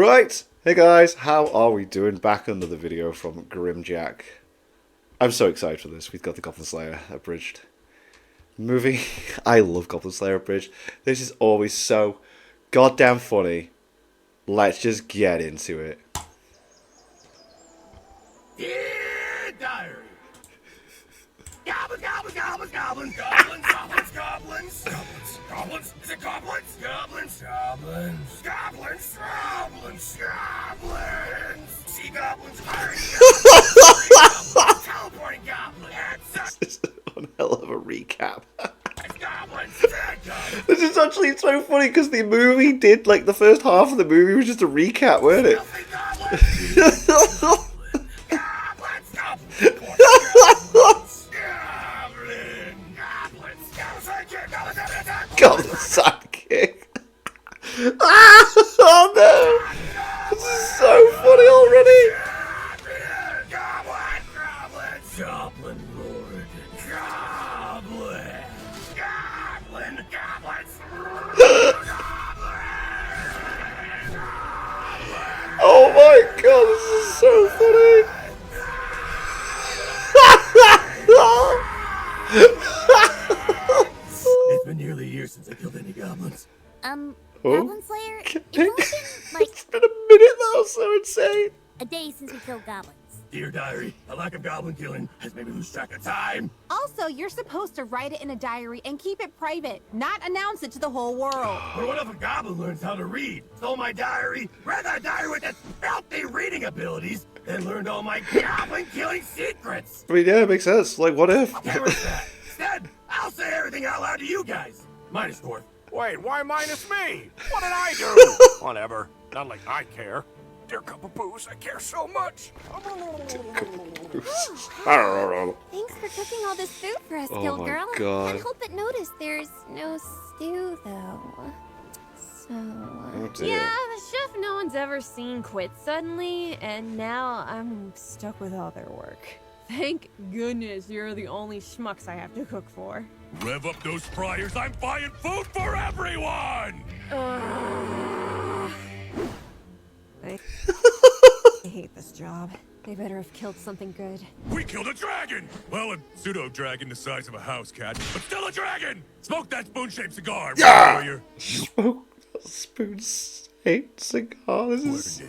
Right, hey guys, how are we doing? Back another video from Grimjack. I'm so excited for this. We've got the Goblin Slayer Abridged movie. I love Goblin Slayer Abridged. This is always so goddamn funny. Let's just get into it. Dear Diary. Goblins, goblins, goblins, goblins, goblins, goblins, goblins, goblins, goblins, is it goblins? Goblins, goblins, goblins, goblins, goblins, sea goblins, iron goblins, teleporting goblins, This is one hell of a recap. goblins, dead goblins, This is actually so funny because the movie did, like, the first half of the movie was just a recap, weren't it? goblins, goblins, goblins, goblins, Goblin sidekick. Oh no! This is so funny already. Goblin Lord. Goblin. Goblin. Goblins. Oh my god, this is so funny. It's been nearly a year since I killed any goblins. Goblin Slayer, it's only been, like, It's been a minute though, so insane. a day since we killed goblins. Dear Diary, a lack of goblin killing has made me lose track of time. Also, you're supposed to write it in a diary and keep it private, not announce it to the whole world. But what if a goblin learns how to read, stole my diary, read that diary with its filthy reading abilities, then learned all my goblin killing secrets? I mean, yeah, it makes sense. Like, what if? I'll risk that. Instead, I'll say everything out loud to you guys. Minus Korth. Wait, why minus me? What did I do? Whatever. Not like I care. Dear cup of booze, I care so much. Thanks for cooking all this food for us, Oh Guild my Girl. God. Can't help but notice there's no stew, though. So... Oh dear. Yeah, the chef no one's ever seen quit suddenly, and now I'm stuck with all their work. Thank goodness you're the only schmucks I have to cook for. Rev up those fryers. I'm buying food for everyone. I hate this job. They better have killed something good. We killed a dragon. Well, a pseudo dragon the size of a house cat, but still a dragon. Smoke that spoon-shaped cigar, Yeah! warrior. Smoke a spoon-shaped cigar. This is...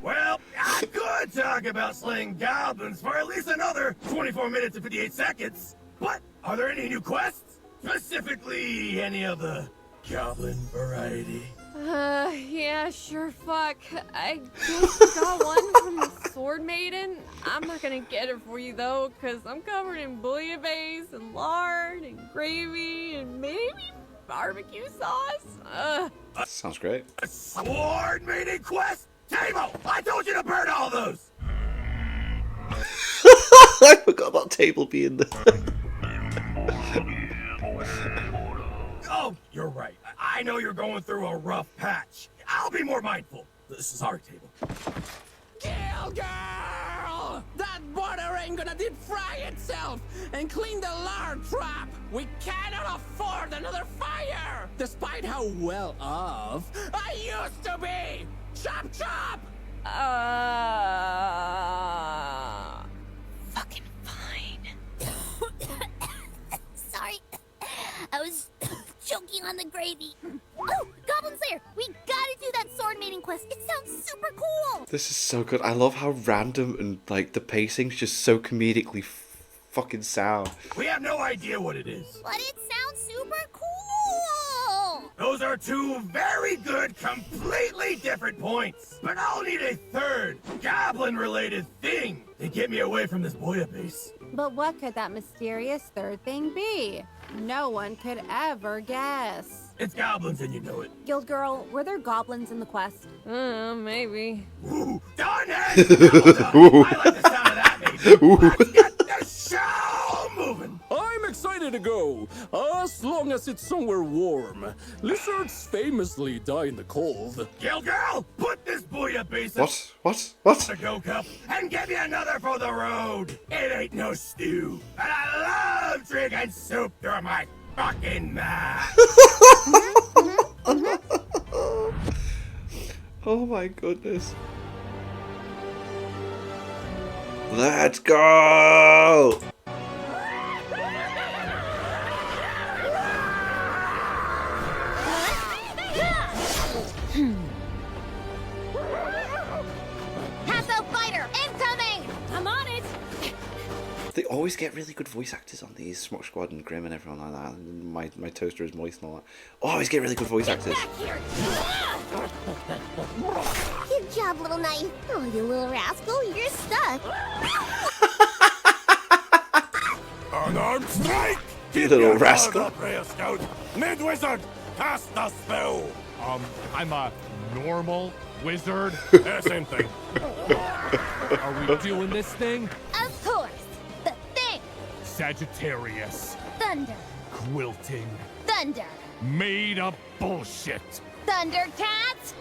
Well, I could talk about slaying goblins for at least another 24 minutes and 58 seconds. But are there any new quests? Specifically, any of the goblin variety? Yeah, sure, fuck. I just got one from the Sword Maiden. I'm not gonna get it for you, though, because I'm covered in bouillabaisse and lard and gravy and maybe barbecue sauce. Sounds great. A sword maiden quest? Table! I told you to burn all those! I forgot about table being there. Oh, you're right. I know you're going through a rough patch. I'll be more mindful. This is our table. Kill girl! That butter ain't gonna deep fry itself and clean the lard trap! We cannot afford another fire! Despite how well off I used to be! Chop chop! Fucking fine. Sorry. I was choking on the gravy. Oh, Goblin Slayer, we gotta do that sword mating quest. It sounds super cool. This is so good. I love how random and, like, the pacing's just so comedically fucking sound. We have no idea what it is. But it sounds super cool. Those are two very good, completely different points. But I'll need a third, goblin-related thing to get me away from this bouillabaisse. But what could that mysterious third thing be? No one could ever guess. It's goblins and you know it. Guild Girl, were there goblins in the quest? Maybe. Ooh, done it! Double done. I like the sound of that, baby. Let's get the show moving. I'm excited to go, as long as it's somewhere warm. Lizards famously die in the cold. Guild Girl, put this bouillabaisse What? in a go cup and give me another for the road. It ain't no stew, and I love drinking soup through my fucking mouth. Oh my goodness. Let's go! Passo fighter incoming! I'm on it. They always get really good voice actors on these, Smock Squad and Grim and everyone like that. And my toaster is moist and all that. Always get really good voice actors. Good job, little knife. Oh, you little rascal, you're stuck. Unarmed strike! You little your rascal. guard up, Rhea Scout. Mid-wizard, cast the spell. I'm a normal wizard. Same thing. Are we doing this thing? Of course. The thing. Sagittarius. Thunder. Quilting. Thunder. Made up bullshit. Thundercats.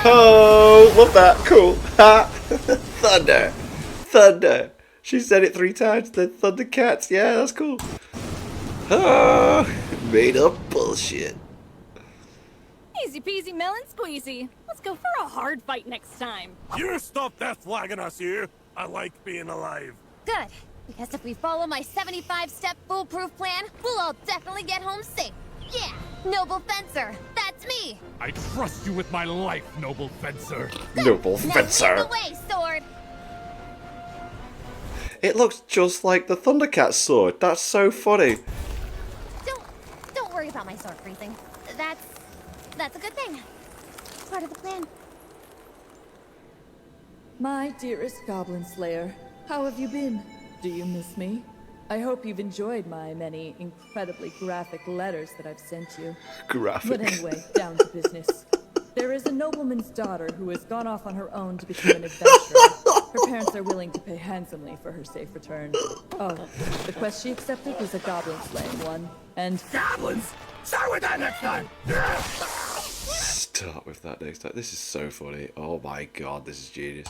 Oh, love that. Cool. Ha! Thunder. Thunder. She said it 3 times. The Thundercats. Yeah, that's cool. Oh, made up bullshit. Easy peasy melon squeezy. Let's go for a hard fight next time. You stop death flagging us, you. I like being alive. Good. Because if we follow my 75-step foolproof plan, we'll all definitely get home safe. Yeah, Noble Fencer. That's me. I trust you with my life, noble fencer. Noble Now Fencer. lead the way, sword. It looks just like the Thundercat sword. That's so funny. Don't worry about my sword freezing. That's a good thing. Part of the plan. My dearest Goblin Slayer, how have you been? Do you miss me? I hope you've enjoyed my many incredibly graphic letters that I've sent you. Graphic. But anyway, down to business. There is a nobleman's daughter who has gone off on her own to become an adventurer. Her parents are willing to pay handsomely for her safe return. Oh, the quest she accepted was a goblin slaying one, and Goblins? Start with that next time! Start with that next time. This is so funny. Oh my god, this is genius.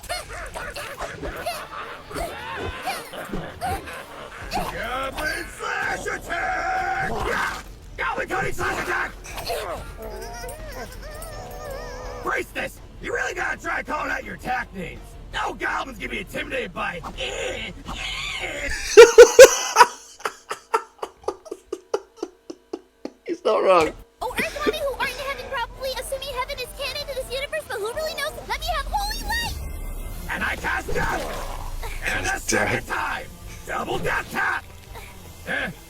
Goblin slash attack! Goblin cutting slash attack! Brace this! You really gotta try calling out your attack names. No goblins can be intimidated by He's not wrong. Oh, Earthwoman who aren't in heaven probably assuming heaven is canon to this universe, but who really knows? Let me have holy light! and I cast death! And a second time! Double death tap!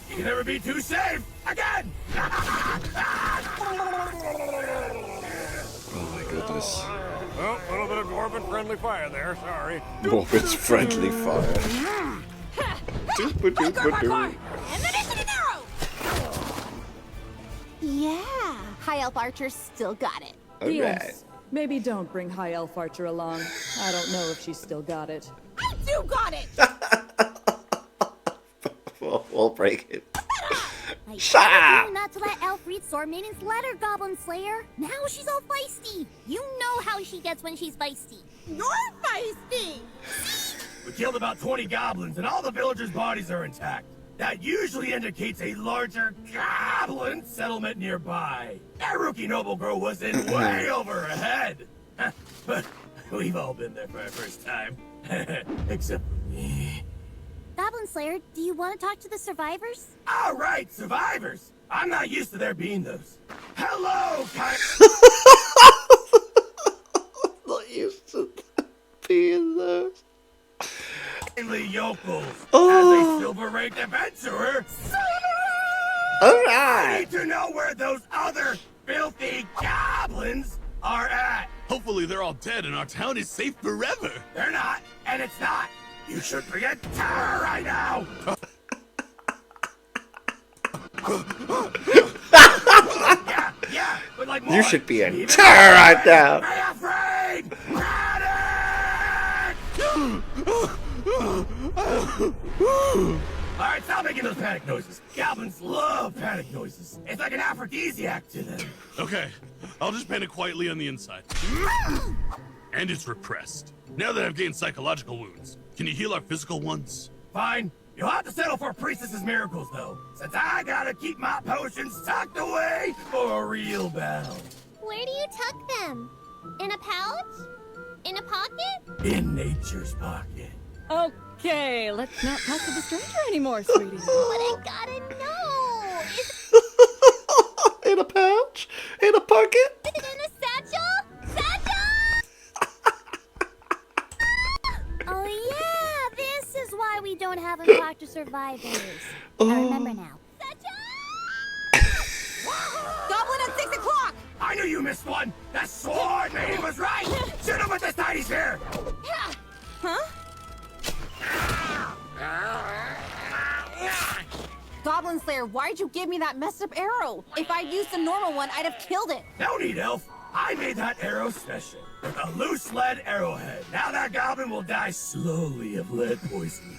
You can never be too safe! Again! Oh my goodness. Well, a little bit of dwarven friendly fire there. Sorry. Morbid's friendly fire. Doopa-doopa-doo. Ammunition and arrow! Yeah, High Elf Archer still got it. Alright. Yes, maybe don't bring High Elf Archer along. I don't know if she's still got it. I do got it! We'll break it. I Shut told you not to let Elf read Sword Maiden's letter, Goblin Slayer. Now she's all feisty. You know how she gets when she's feisty. You're feisty! We killed about 20 goblins and all the villagers' bodies are intact. That usually indicates a larger goblin settlement nearby. That rookie noble girl was in way over her head. But we've all been there for our first time. Except for me. Goblin Slayer, do you want to talk to the survivors? All right, survivors. I'm not used to there being those. Hello, Not used to being those. kindly yokels. Oh. As a silver-ranked adventurer, I Alright. need to know where those other filthy goblins are at. Hopefully they're all dead and our town is safe forever. They're not, and it's not. You should be in terror right now. yeah, but like more. You should be in Even terror right now. Be afraid! Panic! Alright, stop making those panic noises. Goblins love panic noises. It's like an aphrodisiac to them. Okay, I'll just panic quietly on the inside. And it's repressed. Now that I've gained psychological wounds, can you heal our physical ones? Fine. You'll have to settle for Priestess's miracles, though, since I gotta keep my potions tucked away for a real battle. Where do you tuck them? In a pouch? In a pocket? In nature's pocket. Okay, let's not talk to the stranger anymore, sweetie. But I gotta know. In a pouch? In a pocket? Is it in a satchel? Satchel! Oh yeah, this is why we don't have them talk to survivors. I remember now. Goblin at 6 o'clock! I knew you missed one! That sword maiden was right! Shoot him with this tiny spear! Huh? Goblin Slayer, why'd you give me that messed up arrow? If I'd used a normal one, I'd have killed it. No need, Elf. I made that arrow special. With a loose lead arrowhead. Now that goblin will die slowly of lead poisoning.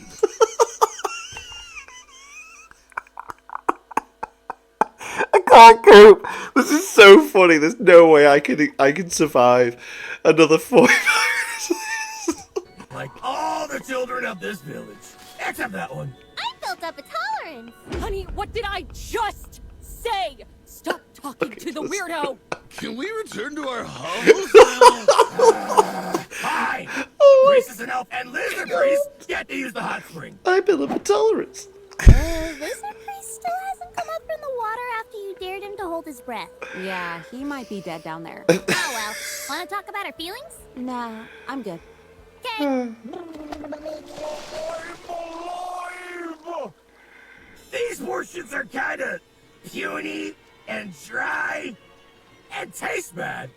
I can't cope. This is so funny. There's no way I can survive another 45 minutes. Like all the children of this village. Except that one. I built up a tolerance. Honey, what did I just say? Stop talking to the weirdo. Can we return to our house? Hi! Oh Priest is an elf and lizard priest get to use the hot spring. I built up a tolerance. Lizard Priest still hasn't come up from the water after you dared him to hold his breath. Yeah, he might be dead down there. Oh well. Wanna talk about our feelings? Nah, I'm good. Okay. These portions are kinda puny and dry and taste bad.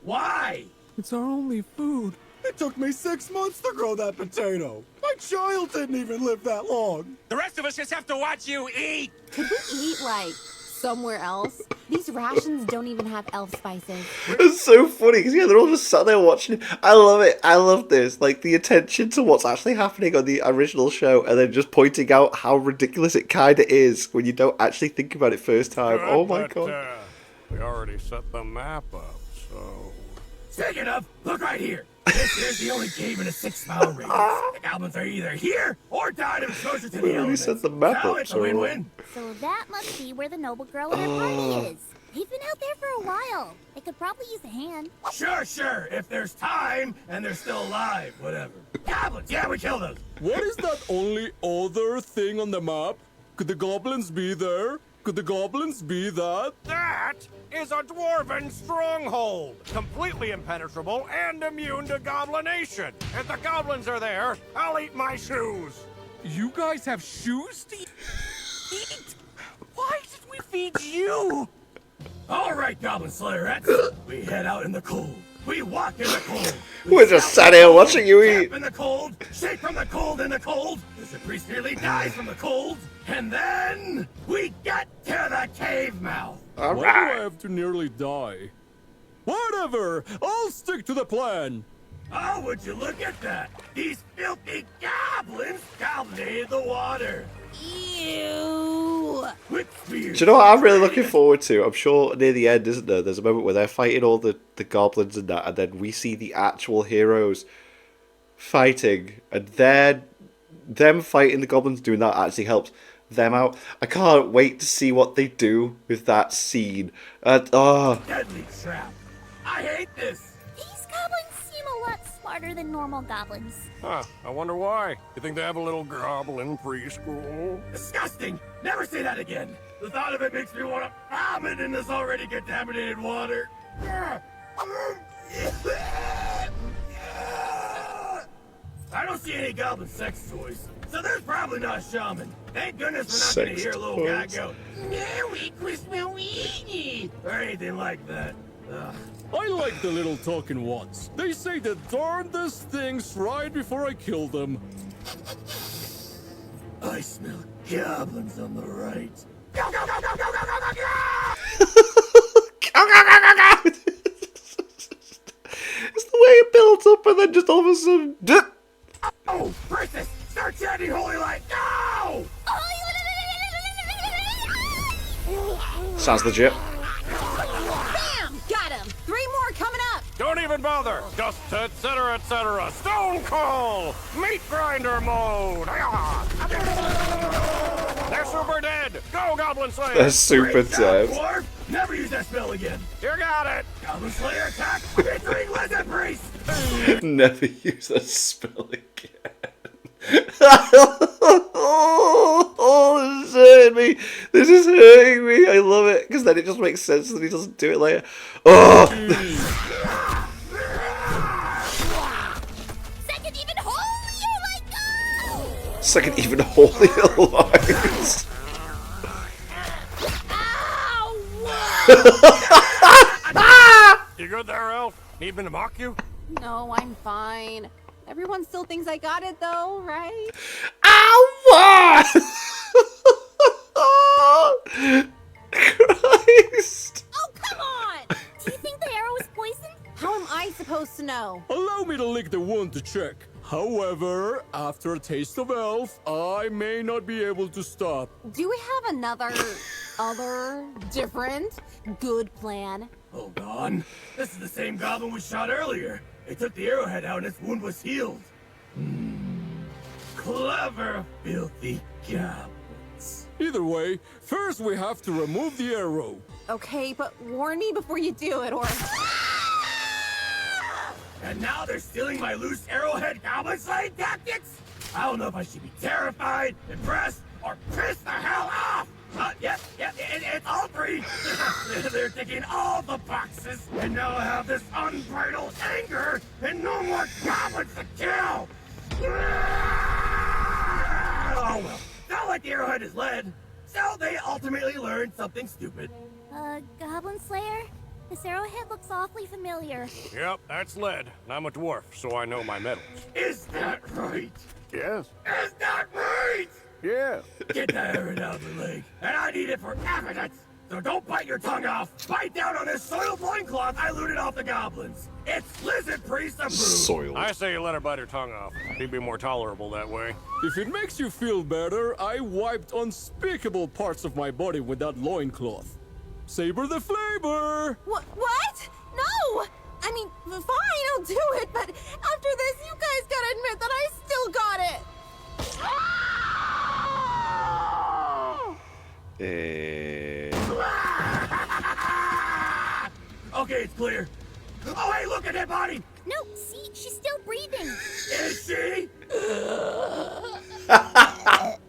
Why? It's our only food. It took me 6 months to grow that potato. My child didn't even live that long. The rest of us just have to watch you eat. Could we eat, like, somewhere else? These rations don't even have elf spices. It's so funny because yeah, they're all just sat there watching it. I love it. I love this. Like the attention to what's actually happening on the original show, and then just pointing out how ridiculous it kind of is when you don't actually think about it first time. Oh my god! We already set the map up, so... Speaking of, look right here. This is the only cave in a 6-mile radius. The goblins are either here or died of exposure to We the already elements. set the map So up, it's a so- win-win. So that must be where the noble girl and her party is. They've been out there for a while. They could probably use a hand. Sure. If there's time and they're still alive, whatever. Goblins, yeah, we killed those. What is that only other thing on the map? Could the goblins be there? Could the goblins be that? That is a dwarven stronghold, completely impenetrable and immune to goblination. If the goblins are there, I'll eat my shoes. You guys have shoes to eat? Why did we feed you? All right, Goblin Slayerettes. We head out in the cold. We walk in the cold. We're just sat here watching you eat. Camp in the cold. Shake from the cold in the cold. The priest nearly dies from the cold. And then we get to the cave mouth. All Why do I right. have to nearly die? Whatever! I'll stick to the plan! Oh, would you look at that? These filthy goblins goblinated the water. Ew. With spears. Do you know what I'm really looking forward to? I'm sure near the end, isn't there? There's a moment where they're fighting all the goblins and that, and then we see the actual heroes fighting, and then them fighting the goblins doing that actually helps them out. I can't wait to see what they do with that scene. Deadly trap. I hate this. These goblins seem a lot smarter than normal goblins. Huh, I wonder why. You think they have a little goblin preschool? Disgusting. Never say that again. The thought of it makes me want to vomit in this already contaminated water. I don't see any goblin sex toys, so there's probably not a shaman. Thank goodness we're not going to hear a little guy go, "Merry Christmas," or anything like that. Ugh. I like the little talking ones. They say the darndest things right before I kill them. I smell goblins on the right. Go, go, go, go, go, go, go, go, It's the way it builds up and then just all of a sudden... Oh, princess, start chanting holy light. Go! Sounds legit. Bam! Got him! 3 more coming up! Don't even bother. Just etc. etc. Stone Cold! Meat grinder mode! They're super dead! Go, Goblin Slayer! They're super Great job, dead. dwarf. Never use that spell again. You got it. Goblin Slayer attack. Featuring Lizard Priest. Never use that spell again. Oh, this is hurting me. This is hurting me. I love it because then it just makes sense that he doesn't do it later. Oh. Second even holier, like go! Second even holier lines. You good there, Elf? Need me to mock you? No, I'm fine. Everyone still thinks I got it though, right? Ow! Christ! Oh, come on! Do you think the arrow is poisoned? How am I supposed to know? Allow me to lick the wound to check. However, after a taste of elf, I may not be able to stop. Do we have another, different, good plan? Hold on. This is the same goblin we shot earlier. They took the arrowhead out and its wound was healed. Clever, filthy goblins. Either way, first we have to remove the arrow. Okay, but warn me before you do it, or... And now they're stealing my loose arrowhead goblin slaying tactics? I don't know if I should be terrified, impressed, or pissed the hell off! It's all three! They're ticking all the boxes, and now I have this unbridled anger, and no more goblins to kill! Oh well, not like the arrowhead is lead, so they ultimately learned something stupid. Goblin Slayer? This arrowhead looks awfully familiar. Yep, that's lead. And I'm a dwarf, so I know my metals. Is that right? Yes. Is that right? Yeah. Get that arrowhead out of the leg, and I need it for evidence! So don't bite your tongue off! Bite down on this soiled loincloth I looted off the goblins! It's Lizard Priest approved! Soiled. I say you let her bite her tongue off. She'd be more tolerable that way. If it makes you feel better, I wiped unspeakable parts of my body with that loincloth. Savor the flavor! What? No! I mean, fine, I'll do it, but after this, you guys gotta admit that I still got it! Okay, it's clear. Oh, hey, look at that body! No, see, she's still breathing. Is she? That's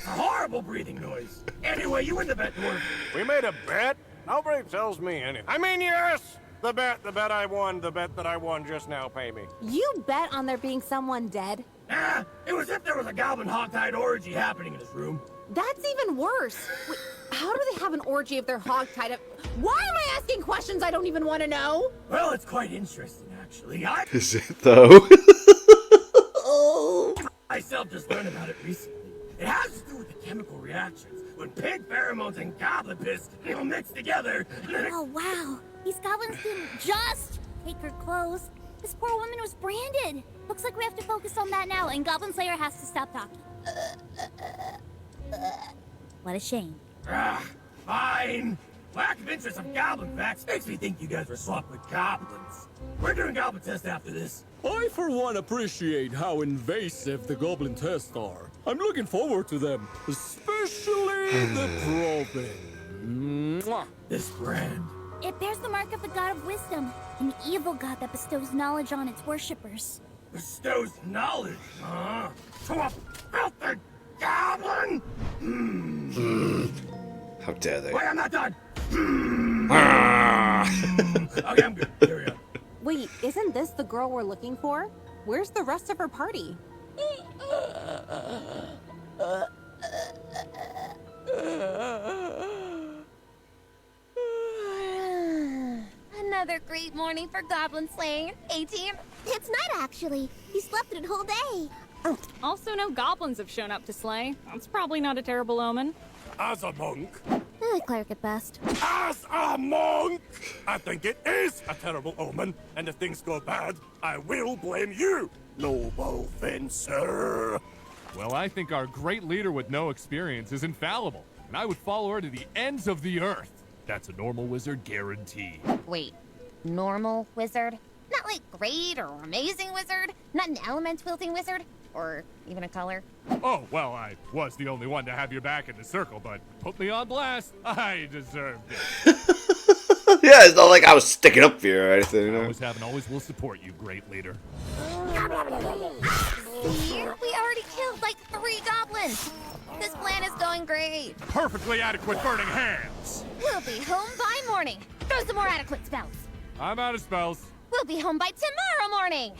a horrible breathing noise. Anyway, you win the bet, dwarf. We made a bet? Nobody tells me anything. I mean, yes! The bet I won, the bet that I won just now, pay me. You bet on there being someone dead? It was if there was a goblin hogtied orgy happening in this room. That's even worse. Wait, how do they have an orgy if they're hogtied up? Why am I asking questions I don't even want to know? Well, it's quite interesting, actually. Is it though? I myself just learned about it recently. It has to do with the chemical reactions when pig pheromones and goblin piss mix together. Oh, wow. These goblins didn't just take her clothes. This poor woman was branded. Looks like we have to focus on that now, and Goblin Slayer has to stop talking. What a shame. Fine. Lack of interest of goblin facts makes me think you guys were swapped with goblins. We're doing goblin tests after this. I, for one, appreciate how invasive the goblin tests are. I'm looking forward to them, especially the probing. Mwah. This brand. It bears the mark of the god of wisdom, an evil god that bestows knowledge on its worshippers. Bestows knowledge, huh? To a filthy goblin? How dare they? Wait, I'm not done. Okay, I'm good. Here we go. Wait, isn't this the girl we're looking for? Where's the rest of her party? Another great morning for Goblin Slaying. Hey, team. It's night, actually. He slept through the whole day. Also, no goblins have shown up to slay. That's probably not a terrible omen. As a monk, Cleric at best. as a monk, I think it is a terrible omen. And if things go bad, I will blame you, noble fencer. Well, I think our great leader with no experience is infallible, and I would follow her to the ends of the earth. That's a normal wizard guarantee. Wait, normal wizard? Not like great or amazing wizard? Not an element-wielding wizard? or even a color? Oh, well, I was the only one to have your back in the circle, but put me on blast. I deserved it. Yeah, it's not like I was sticking up for you or anything, you know? Always have and always will support you, great leader. See? We already killed like 3 goblins. This plan is going great. Perfectly adequate burning hands. We'll be home by morning. Throw some more adequate spells. I'm out of spells. We'll be home by tomorrow morning.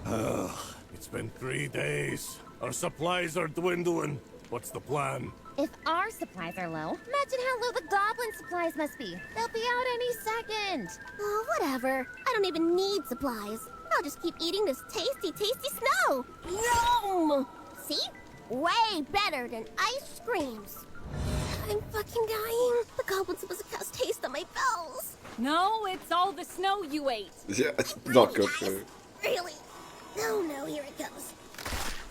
Ugh, it's been 3 days. Our supplies are dwindling. What's the plan? If our supplies are low, imagine how low the goblin supplies must be. They'll be out any second. Oh, whatever. I don't even need supplies. I'll just keep eating this tasty, tasty snow. Yum! See? Way better than ice creams. I'm fucking dying. The goblin's supposed to cast taste on my bells. No, it's all the snow you ate. Yeah, it's not good for you. Really? Oh no, here it goes.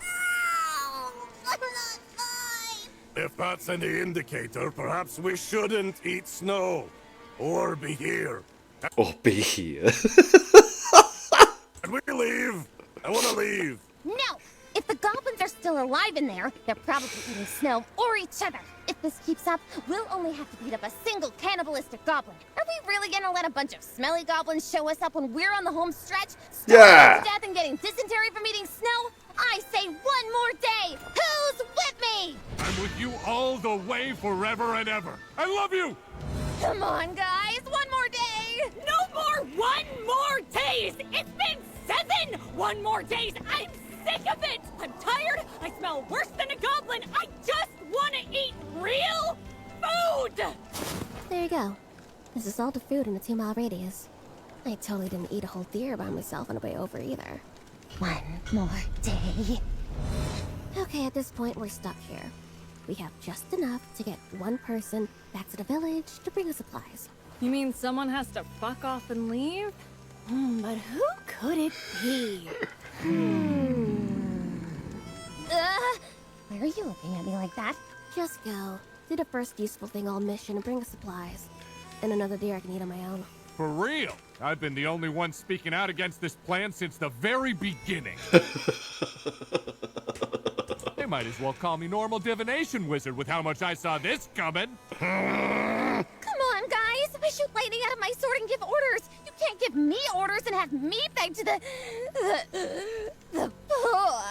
Ow! I'm not fine. If that's any indicator, perhaps we shouldn't eat snow. Or be here. Or be here. Can we leave? I want to leave. No! If the goblins are still alive in there, they're probably eating snow or each other. If this keeps up, we'll only have to beat up a single cannibalistic goblin. Are we really gonna let a bunch of smelly goblins show us up when we're on the home stretch? Yeah. To death and getting dysentery from eating snow? I say one more day! Who's with me? I'm with you all the way forever and ever. I love you! Come on, guys! One more day! No more 1 more days! It's been 7 1 more days! I'm sick of it! I'm tired! I smell worse than a goblin! I just want to eat real food! There you go. This is all the food in a 2-mile radius. I totally didn't eat a whole deer by myself on the way over either. 1 more day. Okay, at this point, we're stuck here. We have just enough to get one person back to the village to bring us supplies. You mean someone has to fuck off and leave? But who could it be? Why are you looking at me like that? Just go. Do the first useful thing all mission and bring us supplies. And another deer I can eat on my own. For real? I've been the only one speaking out against this plan since the very beginning. They might as well call me normal divination wizard with how much I saw this coming. Come on, guys! I shoot lightning out of my sword and give orders! You can't give me orders and have me beg to the poor!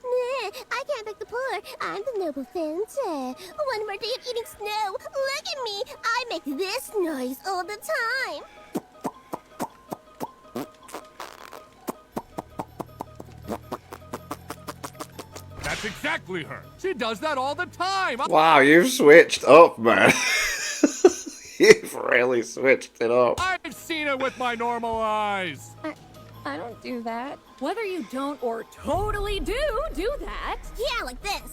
Nah, I can't beg the poor. I'm the noble Fanta. 1 more day of eating snow. Look at me! I make this noise all the time. That's exactly her. She does that all the time. Wow, you've switched up, man. You've really switched it up. I've seen it with my normal eyes. I don't do that. Whether you don't or totally do that. Yeah, like this.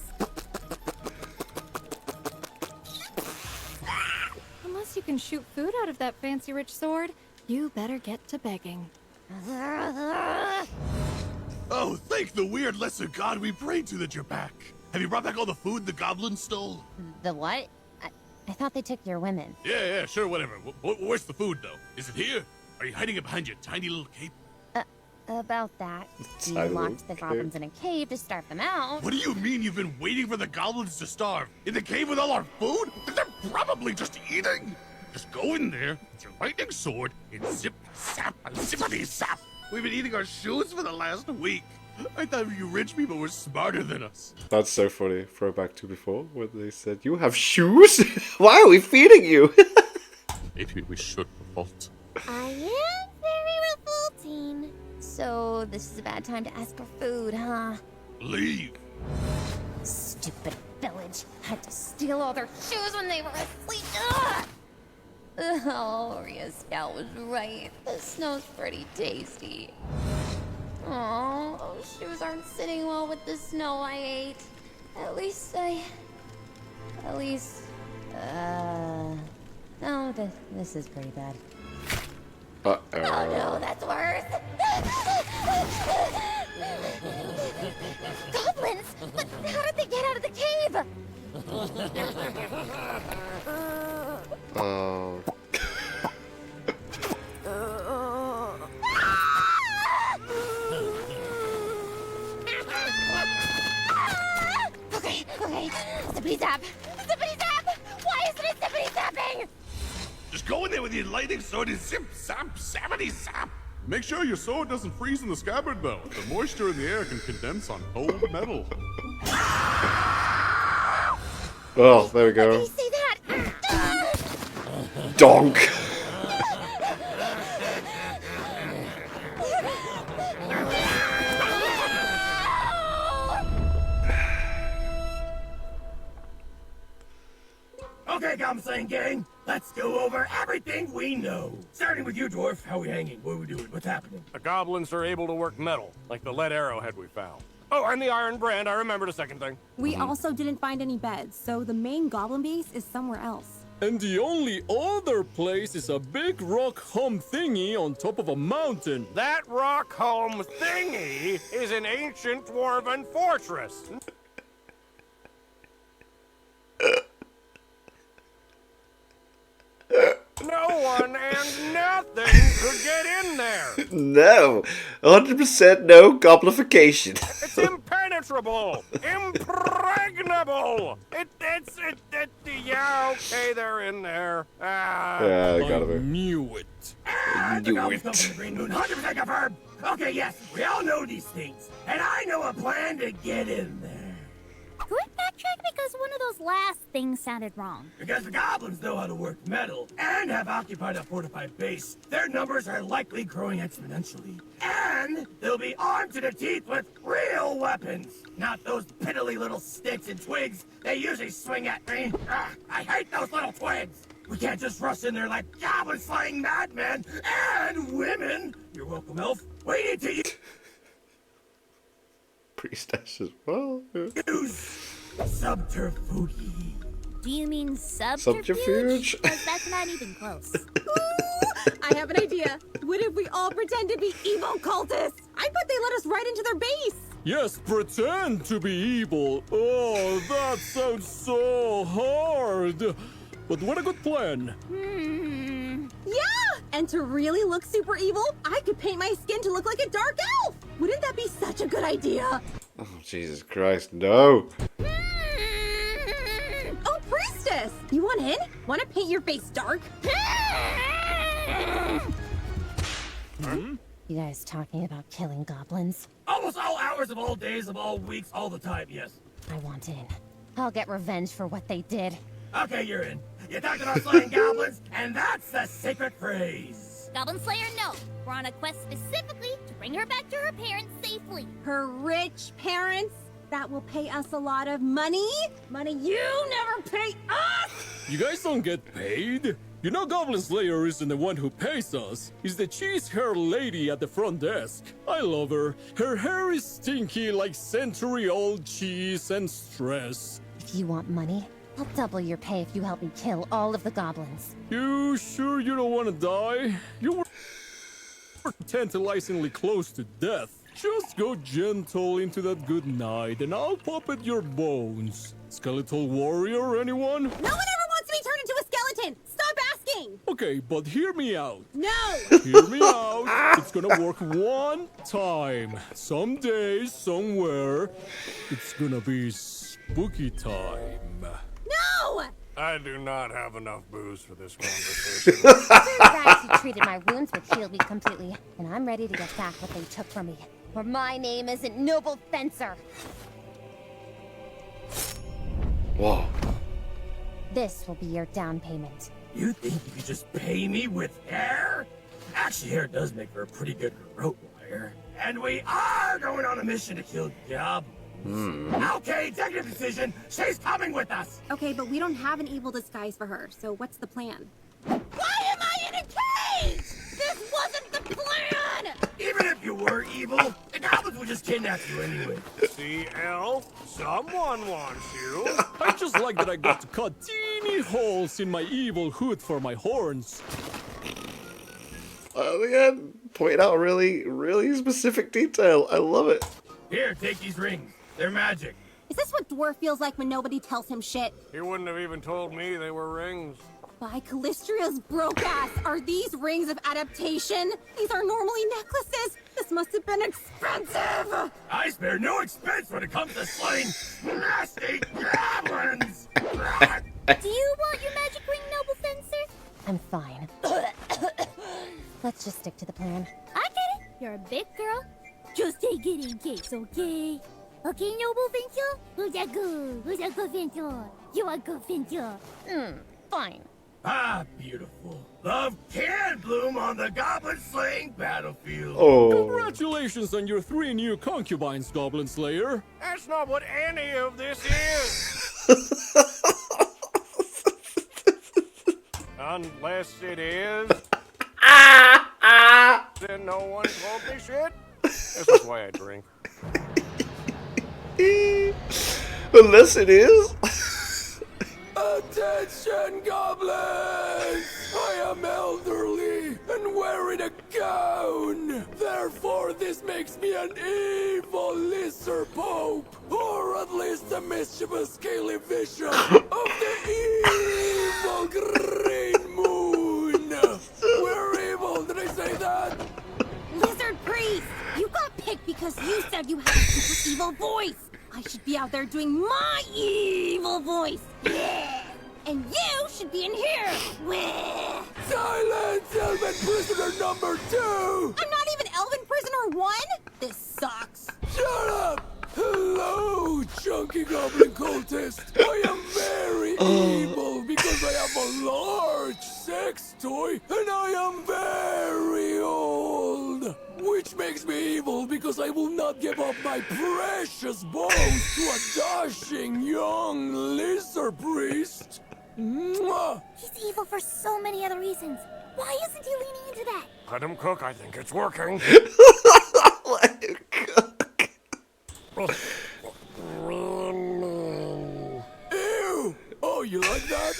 Unless you can shoot food out of that fancy rich sword, you better get to begging. Oh, thank the weird lesser god we prayed to that you're back. Have you brought back all the food the goblin stole? The what? I thought they took your women. Yeah, sure, whatever. Where's the food, though? Is it here? Are you hiding it behind your tiny little cape? About that. You Tiny locked the little goblins in a cave to starve them out. What do you mean you've been waiting for the goblins to starve? In the cave with all our food? They're probably just eating. Just go in there with your lightning sword and zip, zap, zippity zap. We've been eating our shoes for the last week. I thought you rich people were smarter than us. That's so funny. Throwback to before when they said, "You have shoes? Why are we feeding you?" Maybe we should revolt. I am very revolting. So this is a bad time to ask for food, huh? Leave. Stupid village. Had to steal all their shoes when they were asleep. Ugh! Oh, Ria Scout was right. The snow's pretty tasty. Oh, those shoes aren't sitting well with the snow I ate. At least, no, this is pretty bad. Uh-oh. Oh no, that's worse. Goblins! But how did they get out of the cave? Oh. Just go in there with your lightning sword and zip, zap, zappity, zap. Make sure your sword doesn't freeze in the scabbard, though. The moisture in the air can condense on cold metal. Well, there we go. Did you see that? Donk. Okay, Goblin Slaying Gang, let's go over everything we know. Starting with you, Dwarf. How we hanging? What are we doing? What's happening? The goblins are able to work metal, like the lead arrowhead we found. Oh, and the iron brand. I remembered a second thing. We also didn't find any beds, so the main goblin base is somewhere else. And the only other place is a big rock home thingy on top of a mountain. That rock home thingy is an ancient dwarven fortress. No one and nothing could get in there. No. 100% no goblification. It's impenetrable, impregnable. Yeah, okay, they're in there. Yeah, I gotta be. Knew it. And the goblins come from the Green Moon, 100% confirmed. Okay, yes, we all know these things, and I know a plan to get in there. Quick backtrack because one of those last things sounded wrong. Because the goblins know how to work metal and have occupied a fortified base, their numbers are likely growing exponentially. And they'll be armed to the teeth with real weapons, not those piddly little sticks and twigs they usually swing at me. I hate those little twigs. We can't just rush in there like goblin-slaying madmen and women. You're welcome, Elf. We need to Priestess as well. use subterfuge. Do you mean subterfuge? Subterfuge? 'Cause that's not even close. I have an idea. What if we all pretend to be evil cultists? I bet they let us right into their base. Yes, pretend to be evil. Oh, that sounds so hard. But what a good plan. Yeah! And to really look super evil, I could paint my skin to look like a dark elf. Wouldn't that be such a good idea? Oh, Jesus Christ, no. Oh, priestess! You want in? Want to paint your face dark? You guys talking about killing goblins? Almost all hours of all days of all weeks, all the time, yes. I want in. I'll get revenge for what they did. Okay, you're in. You talked about slaying goblins, and that's the secret phrase. Goblin Slayer, no. We're on a quest specifically to bring her back to her parents safely. Her rich parents that will pay us a lot of money? Money you never pay us! You guys don't get paid? You know Goblin Slayer isn't the one who pays us. He's the cheese hair lady at the front desk. I love her. Her hair is stinky like century-old cheese and stress. If you want money, I'll double your pay if you help me kill all of the goblins. You sure you don't want to die? You were tantalizingly close to death. Just go gentle into that good night and I'll puppet your bones. Skeletal warrior, anyone? No one ever wants to be turned into a skeleton! Stop asking! Okay, but hear me out. No! Hear me out. It's gonna work one time. Someday, somewhere, it's gonna be spooky time. No! I do not have enough booze for this conversation. Guys who treated my wounds would heal me completely, and I'm ready to get back what they took from me. For my name isn't Noble Fencer. Whoa. This will be your down payment. You think you could just pay me with hair? Actually, hair does make for a pretty good rope wire. And we are going on a mission to kill Gawblin. Okay, executive decision. She's coming with us. Okay, but we don't have an evil disguise for her, so what's the plan? Why am I in a cage? This wasn't the plan! Even if you were evil, the goblins would just kidnap you anyway. See, Elf? Someone wants you. I just like that I got to cut teeny holes in my evil hood for my horns. Again, point out really, really specific detail. I love it. Here, take these rings. They're magic. Is this what Dwarf feels like when nobody tells him shit? He wouldn't have even told me they were rings. By Callistria's broke ass, are these rings of adaptation? These are normally necklaces. This must have been expensive. I spare no expense when it comes to slaying nasty goblins. Do you want your magic ring, Noble Fencer? I'm fine. Let's just stick to the plan. I get it. You're a big girl. Just take it in case, okay? Okay, Noble Venture? Who's a good Venture? You a good Venture. Fine. Ah, beautiful. Love can bloom on the goblin slaying battlefield. Oh. Congratulations on your 3 new concubines, Goblin Slayer. That's not what any of this is. Unless it is. Then no one told me shit. This is why I drink. Unless it is. Attention, goblins! I am elderly and wearing a gown. Therefore, this makes me an evil lizard pope, or at least a mischievous scaly vision of the evil green moon. We're evil. Did I say that? Lizard priest! You got picked because you said you had a super evil voice. I should be out there doing my evil voice. Yeah. And you should be in here. Wah. Silence, Elven prisoner number 2! I'm not even Elven prisoner 1? This sucks. Shut up! Hello, chunky goblin cultist. I am very evil because I have a large sex toy and I am very old. Which makes me evil because I will not give up my precious bones to a dashing young lizard priest. Mwah! He's evil for so many other reasons. Why isn't he leaning into that? Let him cook. I think it's working. Let him cook. Ew! Oh, you like that?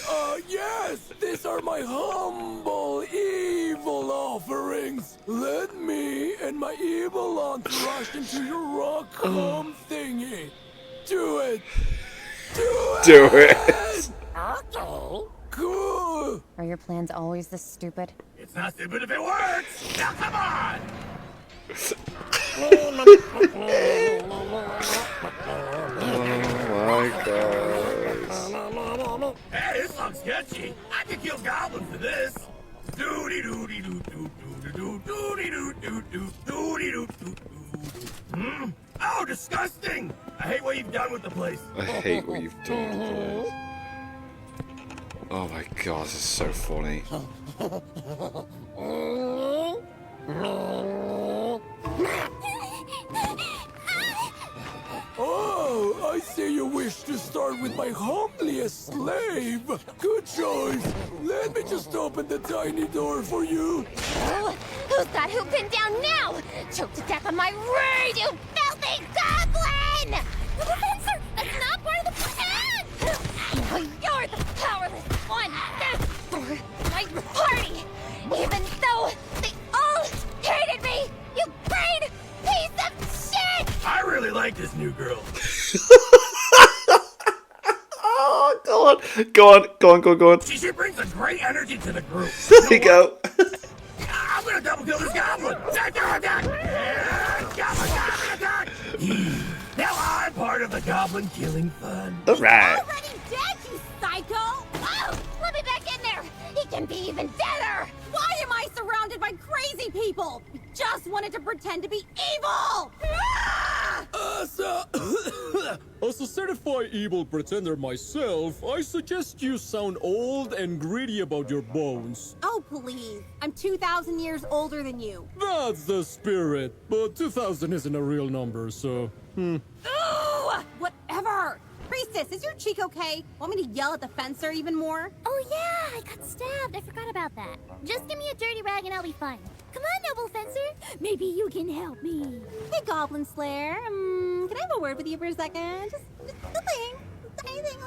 Yes! These are my humble, evil offerings. Let me and my evil entourage into your rock home thingy. Do it! Do it! Okay. Cool! Are your plans always this stupid? It's not stupid if it works. Now come on. Oh my gosh. Hey, this looks sketchy. I could kill Goblin for this. Doody doody doo doo doo doo doody doo doo doo doody doo doo doo. Oh, disgusting! I hate what you've done with the place. I hate what you've done with the place. Oh my god, this is so funny. Oh, I see you wish to start with my humblest slave. Good choice. Let me just open the tiny door for you. Oh, who's got who pinned down now? Choke to death on my rage, you filthy goblin! Professor, that's not part of the plan! Oh, you're the powerless one! That's for my party! Even though they all hated me, you green piece of shit! I really like this new girl. Oh, go on. She brings a great energy to the group. There you go. I'm gonna double kill this goblin. Attack! Goblin attack! Now I'm part of the goblin killing fun. Alright. Already dead, you psycho! Oh, let me back in there! He can be even deader! Why am I surrounded by crazy people? We just wanted to pretend to be evil! As a certified evil pretender myself, I suggest you sound old and greedy about your bones. Oh, please. I'm 2,000 years older than you. That's the spirit, but 2,000 isn't a real number, so... Ooh! Whatever! Priestess, is your cheek okay? Want me to yell at the fencer even more? Oh yeah, I got stabbed. I forgot about that. Just give me a dirty rag and I'll be fine. Come on, Noble Fencer. Maybe you can help me. Hey, Goblin Slayer. Can I have a word with you for a second? Just the thing. Anything.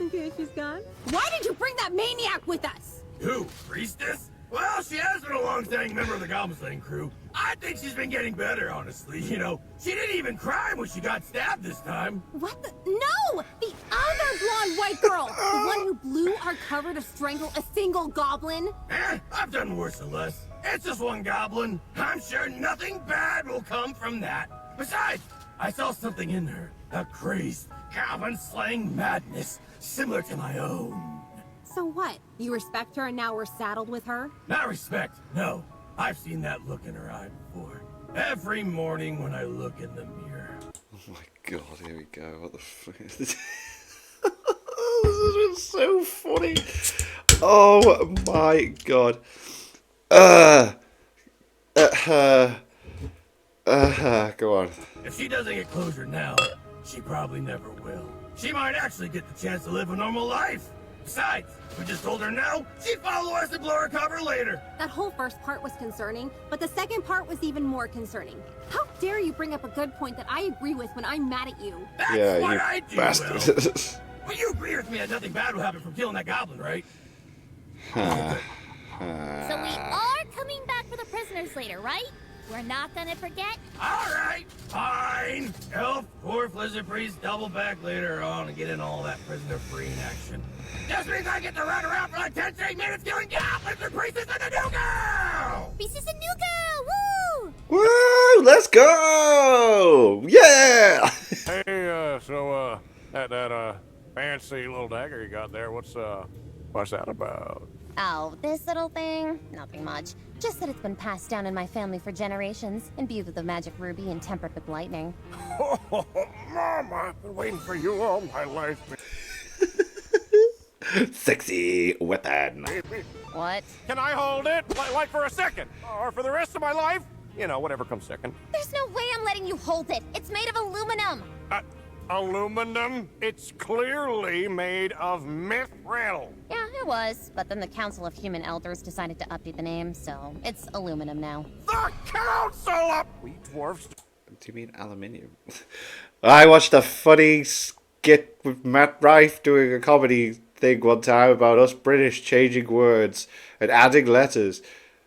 Okay, she's gone. Why did you bring that maniac with us? Who, Priestess? Well, she has been a long-standing member of the Goblin Slaying crew. I think she's been getting better, honestly. You know, she didn't even cry when she got stabbed this time. What the? No! The other blonde white girl! The one who blew our cover to strangle a single goblin? I've done worse or less. It's just one goblin. I'm sure nothing bad will come from that. Besides, I saw something in her. A crazed, goblin-slaying madness, similar to my own. So what? You respect her and now we're saddled with her? Not respect, no. I've seen that look in her eye before. Every morning when I look in the mirror. Oh my god, here we go. What the fuck is this? This has been so funny. Oh my god. Go on. If she doesn't get closure now, she probably never will. She might actually get the chance to live a normal life. Besides, if we just told her no, she'd follow us and blow her cover later. That whole first part was concerning, but the second part was even more concerning. How dare you bring up a good point that I agree with when I'm mad at you? That's Yeah, what you I do, bastard. Will. Well, you agree with me that nothing bad will happen from killing that goblin, right? So we are coming back for the prisoners later, right? We're not gonna forget? Alright, fine. Elf, Dwarf, Lizard Priest, double back later on and get in all that prisoner freeing action. Just means I get to run around for like 10 straight minutes killing goblins and priests and the new girl! Priestess and new girl! Woo! Woo! Let's go! Yeah! Hey, so, that fancy little dagger you got there, what's that about? Oh, this little thing? Nothing much. Just that it's been passed down in my family for generations, imbued with the magic ruby and tempered with lightning. Oh, Mom, I've been waiting for you all my life. Sexy weapon. What? Can I hold it? Like for a second? Or for the rest of my life? You know, whatever comes second. There's no way I'm letting you hold it. It's made of aluminum. Aluminum? It's clearly made of mithril. Yeah, it was. But then the Council of Human Elders decided to update the name, so it's aluminum now. The Council of... We dwarfs... Do you mean aluminium? I watched a funny skit with Matt Rife doing a comedy thing one time about us British changing words and adding letters.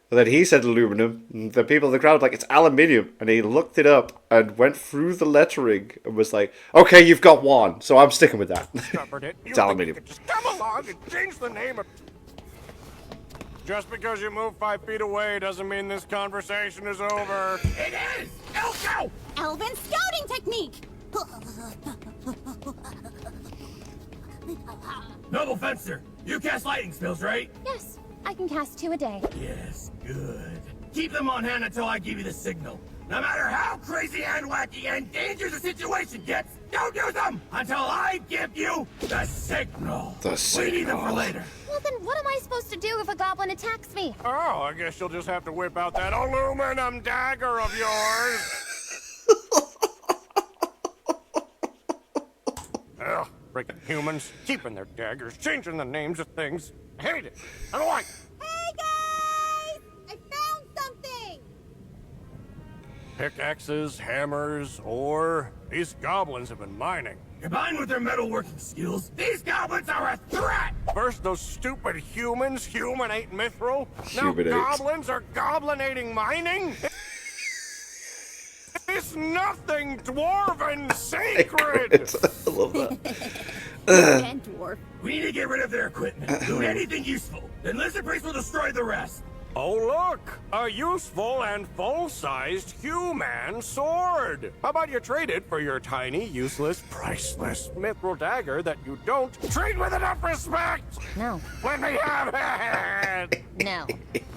And then he said aluminum, and the people in the crowd were like, it's aluminium. And he looked it up and went through the lettering and was like, okay, you've got one, so I'm sticking with that. Discovered it. It's aluminium. Just come along and change the name of... Just because you move 5 feet away doesn't mean this conversation is over. It is! Elko! Elven scouting technique! Noble Fencer, you cast lightning spells, right? Yes, I can cast 2 a day. Yes, good. Keep them on hand until I give you the signal. No matter how crazy and wacky and dangerous the situation gets, don't use them until I give you the signal. The signal. We need them for later. Well, then what am I supposed to do if a goblin attacks me? Oh, I guess you'll just have to whip out that aluminum dagger of yours. Ugh, freaking humans, keeping their daggers, changing the names of things. I hate it. I don't like it. Hey guys! I found something! Pickaxes, hammers, ore. These goblins have been mining. Combined with their metalworking skills, these goblins are a threat! First those stupid humans humanate mithril. Now Humanate. goblins are goblinating mining? It's nothing dwarven sacred! I love that. And dwarf. We need to get rid of their equipment. Do anything useful. Then Lizard Priest will destroy the rest. Oh look! A useful and full-sized human sword! How about you trade it for your tiny, useless, priceless mithril dagger that you don't treat with enough respect? No. Let me have it! No.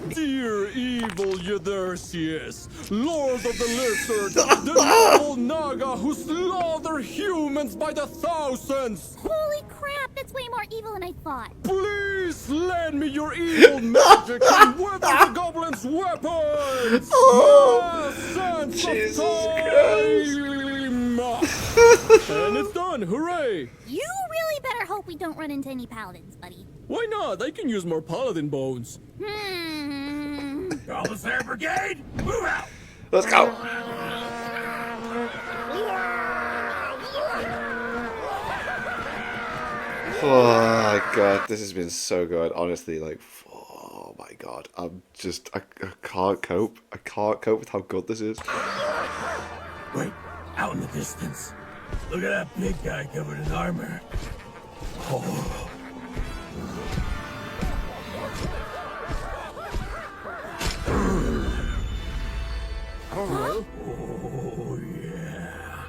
Dear evil Yudhersius, Lord of the Lizard, the noble Naga who slaughter humans by the thousands! Holy crap, that's way more evil than I thought. Please lend me your evil magic and wither the goblin's weapons! Oh, My sense Jesus of time! And it's done, hooray! You really better hope we don't run into any paladins, buddy. Why not? I can use more paladin bones. Goblin Slayer Brigade, move out! Let's go. Oh my god, this has been so good. Honestly, like, oh my god, I can't cope. I can't cope with how good this is. Wait, out in the distance. Look at that big guy covered in armor. Oh. Oh, yeah.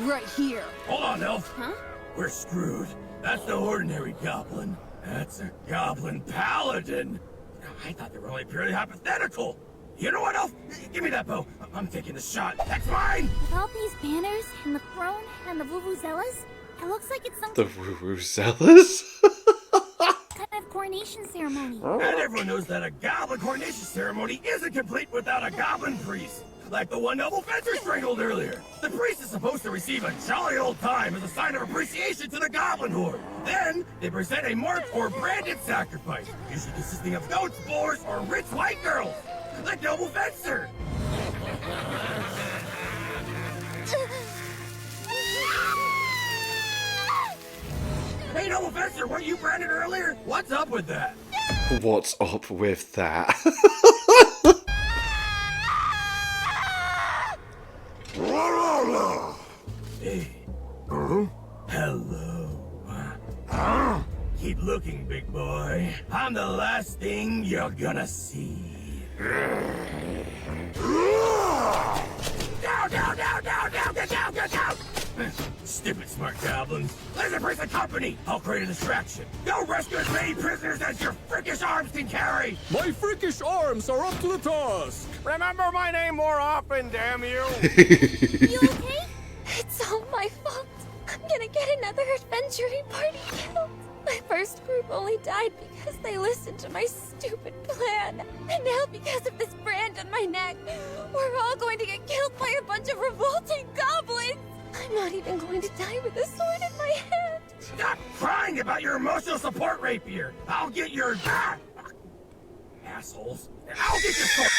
right here. Hold on, Elf. Huh? We're screwed. That's no ordinary goblin. That's a goblin paladin. I thought they were only purely hypothetical. You know what, Elf? Give me that bow. I'm taking the shot. That's mine! With all these banners, and the throne, and the vuvuzelas, it looks like it's some The Vuvuzelas? kind of coronation ceremony. And everyone knows that a goblin coronation ceremony isn't complete without a goblin priest. Like the one noble fencer strangled earlier. The priest is supposed to receive a jolly old time as a sign of appreciation to the goblin horde. Then, they present a marked or branded sacrifice, usually consisting of goats, boars, or rich white girls. Like noble fencer. Hey, noble fencer, weren't you branded earlier? What's up with that? What's up with that? Hey. Hello. Keep looking, big boy. I'm the last thing you're gonna see. Down, down, down, down, down, get down, get down! Stupid smart goblins. There's a priest of company. I'll create a distraction. Go rescue as many prisoners as your freakish arms can carry. My freakish arms are up to the task. Remember my name more often, damn you! You okay? It's all my fault. I'm gonna get another adventuring party killed. My first group only died because they listened to my stupid plan. And now because of this brand on my neck, we're all going to get killed by a bunch of revolting goblins. I'm not even going to die with a sword in my hand. Stop crying about your emotional support rapier. I'll get your... assholes. I'll get your sword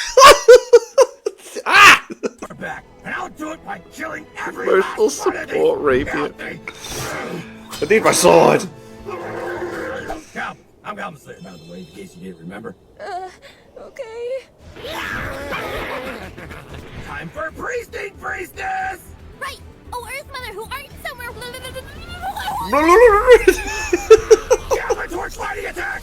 back. And I'll do it by killing every Emotional last one of these support rapier. filthy- I need my sword! Goblin. I'm Goblin Slayer, by the way, in case you didn't remember. Okay. Time for priesting, priestess! Right. Oh, Earth Mother, who art somewhere. Goblin torch fighting attack!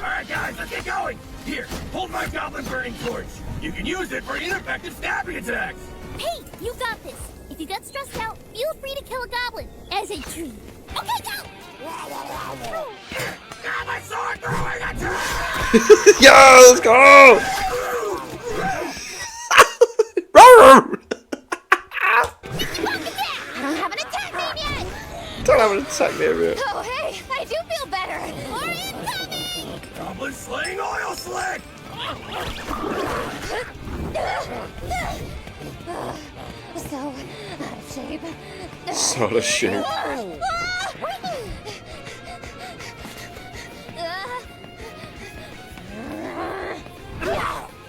Alright guys, let's get going! Here, hold my goblin burning torch. You can use it for ineffective stabbing attacks! Hey, you got this. If you get stressed out, feel free to kill a goblin as a treat. Okay, go! Goblin sword throwing attack! Yeah, let's go! I don't have an attack name yet! Don't have an attack name yet. Oh, hey, I do feel better. More incoming! Goblin slaying oil slick! So out of shape. So out of shape.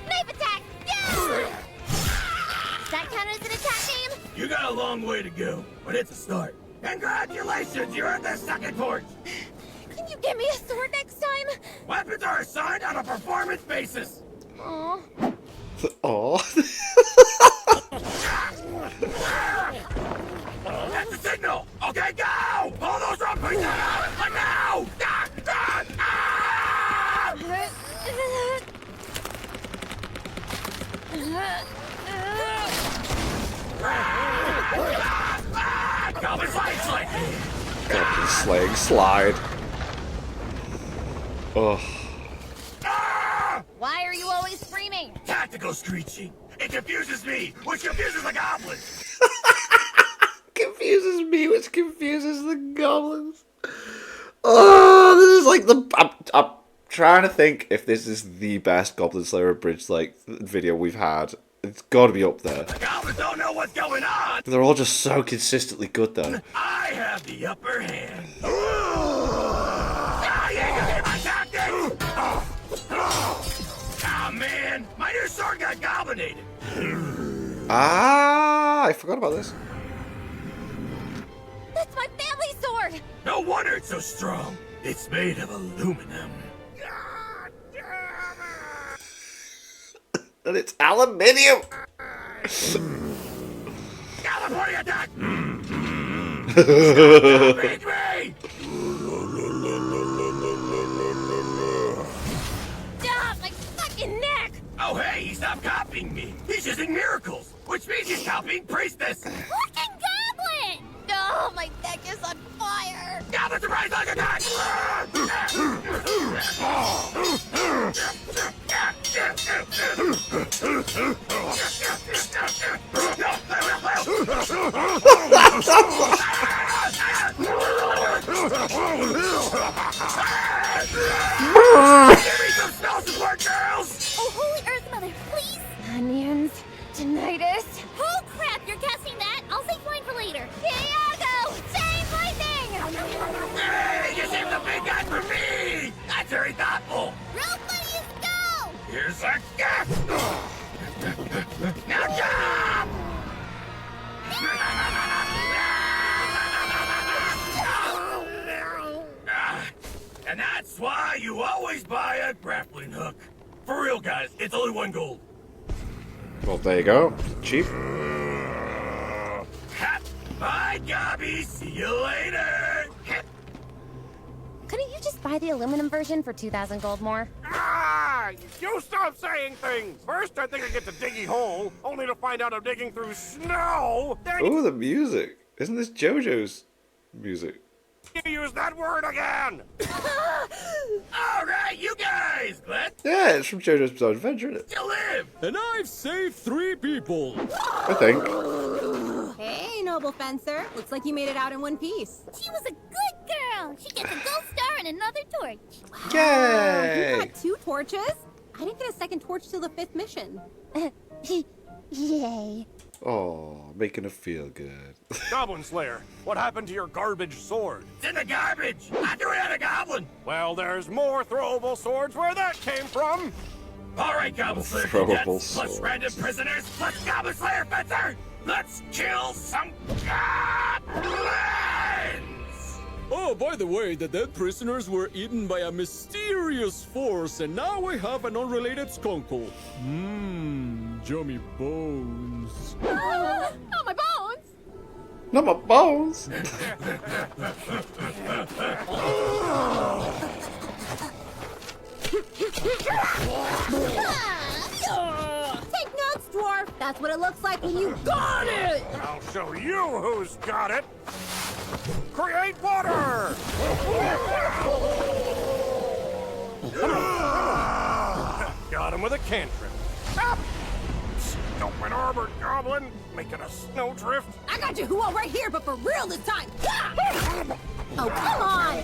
Knife attack! Yeah! Does that count as an attack name? You got a long way to go, but it's a start. Congratulations, you're at the second torch! Can you give me a sword next time? Weapons are assigned on a performance basis! Aw. Aww. That's the signal! Okay, go! Pull those rope pieces out! Like now! Ah, ah, ah! Goblin slide, slide! Goblin slaying slide. Ugh. Why are you always screaming? Tactical screeching. It confuses me, which confuses the goblins. Confuses me, which confuses the goblins. Oh, this is like the... I'm trying to think if this is the best Goblin Slayer Abridged video we've had. It's got to be up there. The goblins don't know what's going on. They're all just so consistently good, though. I have the upper hand. Ah, you ain't gonna get my tactics! Ah, man, my new sword got goblinated. Ah, I forgot about this. That's my family sword! No wonder it's so strong. It's made of aluminum. And it's aluminium. California attack! Stop me! Stop! My fucking neck! Oh, Hey, he's not copying me. He's using miracles, which means he's copying Priestess. Fucking Goblin! Oh, my neck is on fire. Goblins are rise like a god! Give me some spell support, girls! Oh, Holy Earth Mother, please! Onions, tinnitus. Oh crap, you're casting that? I'll save mine for later. Diego, save lightning! Hey, you saved the big guy for me! That's very thoughtful. Roll, please, go! Here's a gift! Now jump! And that's why you always buy a grappling hook. For real, guys, it's only 1 gold. Well, there you go. Cheap. Bye, Gobby. See you later. Couldn't you just buy the aluminum version for 2,000 gold more? Ah! You stop saying things! First, I think I get to diggy hole, only to find out I'm digging through snow! Then Oh, the music. Isn't this JoJo's music? you use that word again! All right, you guys. Glad Yeah, it's from JoJo's Bizarre Adventure, isn't it? you live. And I've saved 3 people. I think. Hey, noble fencer. Looks like you made it out in one piece. She was a good girl. She gets a gold star and another torch. Yay! You got 2 torches? I didn't get a second torch till the 5th mission. Yay. Oh, making her feel good. Goblin Slayer, what happened to your garbage sword? It's in the garbage. I threw it at a goblin. Well, there's more throwable swords where that came from! All right, Goblin Slayer Throwable cadets, plus sword. random prisoners, plus Goblin Slayer fencer. Let's kill some goblins. Oh, by the way, the dead prisoners were eaten by a mysterious force, and now we have an unrelated skunkle. Mmm, yummy bones. Not my bones! Not my bones! Take notes, dwarf. That's what it looks like when you got it. I'll show you who's got it! Create water! Got him with a cantrip. Ah! Stupid armored goblin, making a snowdrift. I got your Huo right here, but for real this time. Oh, come on.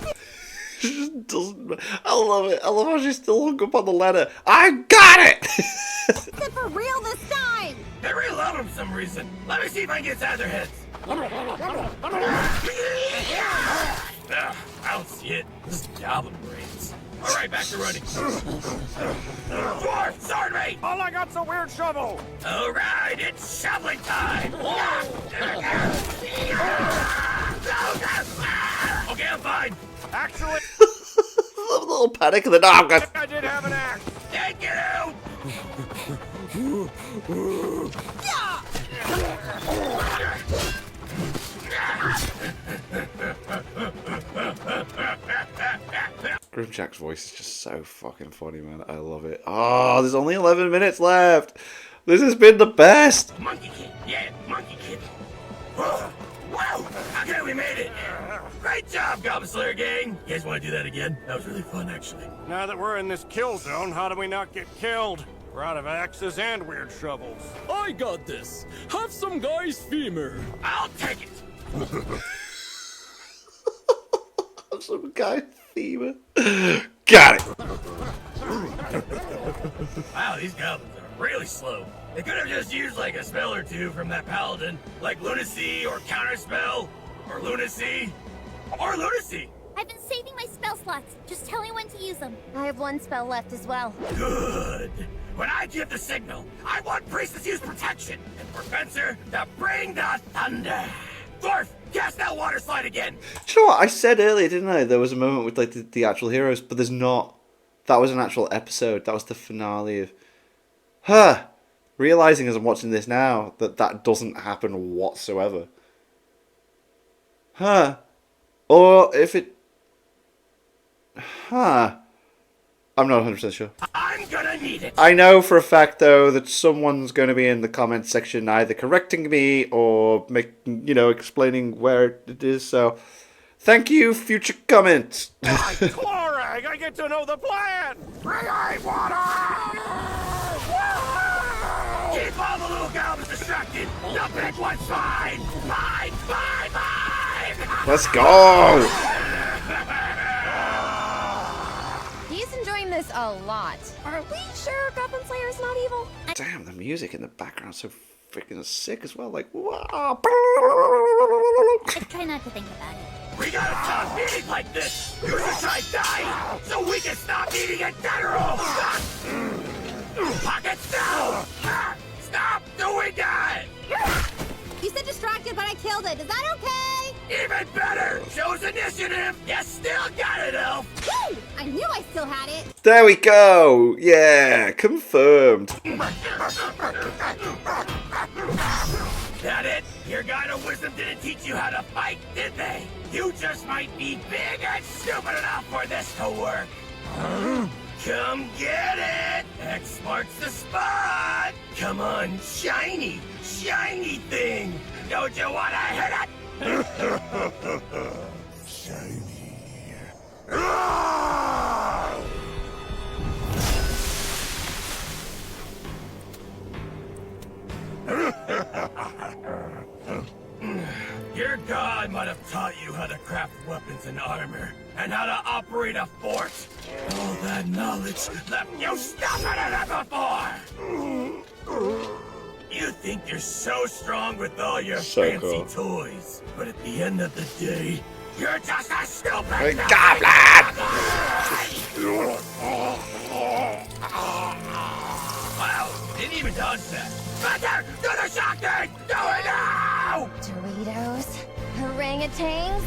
She just doesn't. I love it. I love how she's still hung up on the ladder. I got it! Is it for real this time? They really love him for some reason. Let me see if I can get inside their heads. I don't see it. This is goblin brains. All right, back to running. Dwarf, sword mate! All I got's a weird shovel. All right, it's shoveling time. Okay, I'm fine. Actually, A little panic and then, oh, I'm gonna. I did have an axe. Thank you. Grimjack's voice is just so fucking funny, man. I love it. Oh, there's only 11 minutes left. This has been the best. Monkey kid, yeah, monkey kid. Whoa, wow, okay, we made it. Great job, Goblin Slayer gang. You guys want to do that again? That was really fun, actually. Now that we're in this kill zone, how do we not get killed? We're out of axes and weird shovels. I got this. Have some guy's femur. I'll take it. Some guy theme. Got it. Wow, these goblins are really slow. They could have just used like a spell or two from that paladin, like lunacy or counterspell, or lunacy, or lunacy. I've been saving my spell slots. Just tell me when to use them. I have 1 spell left as well. Good. When I give the signal, I want Priestess to use protection, and for Fencer to bring the thunder. Dwarf, cast that water slide again. Do you know what I said earlier, didn't I? There was a moment with like the actual heroes, but there's not. That was an actual episode. That was the finale of. Huh. Realizing as I'm watching this now that that doesn't happen whatsoever. Huh. Or if it. Huh. I'm not 100% sure. I'm gonna need it. I know for a fact, though, that someone's going to be in the comment section either correcting me or explaining where it is. So, thank you, future comments. Why, Chlorag, I get to know the plan! Create water! Keep all the little goblins distracted. The big one's fine. Fine. Let's go. He's enjoying this a lot. Are we sure Goblin Slayer's not evil? Damn, the music in the background's so freaking sick as well. Like, wow. I try not to think about it. We gotta stop eating like this. You should try dying so we can stop eating in general. Pockets down. Stop doing that. You said distracted, but I killed it. Is that okay? Even better. Shows initiative. You still got it, Elf. Woo! I knew I still had it. There we go. Yeah, confirmed. That it? Your God of Wisdom didn't teach you how to fight, did they? You just might be big and stupid enough for this to work. Come get it! X marks the spot! Come on, shiny thing! Don't you wanna hit it? Shiny. Your god might have taught you how to craft weapons and armor, and how to operate a fort. All that knowledge left you stupider than before! You think you're so strong with all your fancy toys, but at the end of the day, you're just a stupid Goblin! Wow, didn't even dodge that. Spencer, do the shock thing! Do it now! Doritos? Orangutans?